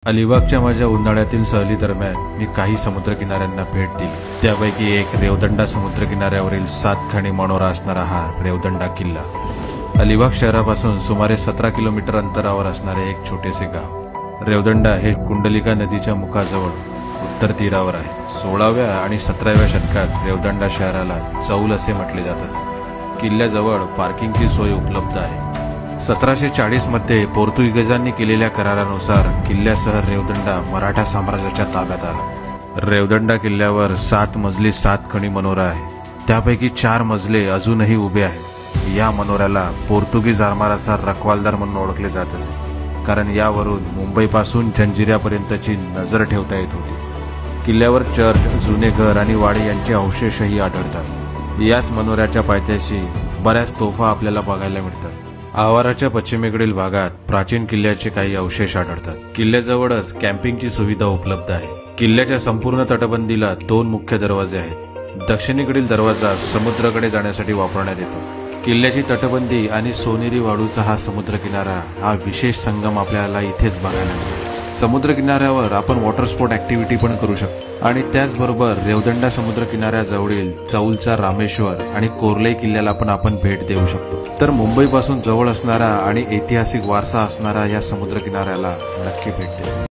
अलिबागच्या माझ्या उन्हाळ्यातील सहली दरम्यान मी काही समुद्रकिनाऱ्यांना भेट दिली। त्यापैकी एक रेवदंडा समुद्रकिनाऱ्यावरील 7 खणी मनोरा असणारा हा रेवदंडा किल्ला अलिबाग शहरापासून सुमारे 17 किलोमीटर अंतरावर असणारे एक छोटेसे गाव। रेवदंडा हे कुंडलिका नदीच्या मुखाजवळ उत्तर तीरावर आहे। 16व्या आणि 17व्या शतकात रेवदंडा शहराला चौल असे म्हटले जात असे। किल्ल्याजवळ पार्किंगची सोय उपलब्ध आहे। 1740 मध्ये पोर्तुगीजांनी केलेल्या करारानुसार किल्ल्यासह रेवदंडा मराठा साम्राज्याच्या ताब्यात आला। रेवदंडा किल्ल्यावर 7 मजली 7 खणी मनोरा आहे। त्यापैकी 4 मजले अजूनही उभे आहेत। या मनोऱ्याला पोर्तुगीज आरमाराचा रखवालदार म्हणून ओळखले जात असे, कारण यावरून मुंबईपासून जंजिऱ्यापर्यंतची नजर ठेवता येत होती। किल्ल्यावर चर्च, जुने घर आणि वाडे यांचे अवशेषही आढळतात। याच मनोऱ्याच्या पायथ्याशी बऱ्याच तोफा आपल्याला बघायला मिळतात। आवाराच्या पश्चिमेकडील भागात प्राचीन किल्ल्याचे काही अवशेष आढळतात। किल्ल्याजवळच कॅम्पिंगची सुविधा उपलब्ध आहे। किल्ल्याच्या संपूर्ण तटबंदीला 2 मुख्य दरवाजे आहेत। दक्षिणेकडील दरवाजा समुद्राकडे जाण्यासाठी वापरण्यात येतो। किल्ल्याची तटबंदी आणि सोनेरी वाळूचा हा समुद्रकिनारा हा विशेष संगम आपल्याला इथेच बघायला मिळतो। समुद्रकिनाऱ्यावर आपण वॉटर स्पोर्ट ऍक्टिव्हिटी पण करू शकतो आणि त्याचबरोबर रेवदंडा समुद्रकिनाऱ्याजवळील चौलचा रामेश्वर आणि कोर्लई किल्ल्याला पण आपण भेट देऊ शकतो। तर मुंबईपासून जवळ असणारा आणि ऐतिहासिक वारसा असणारा या समुद्रकिनाऱ्याला नक्की भेट द्या।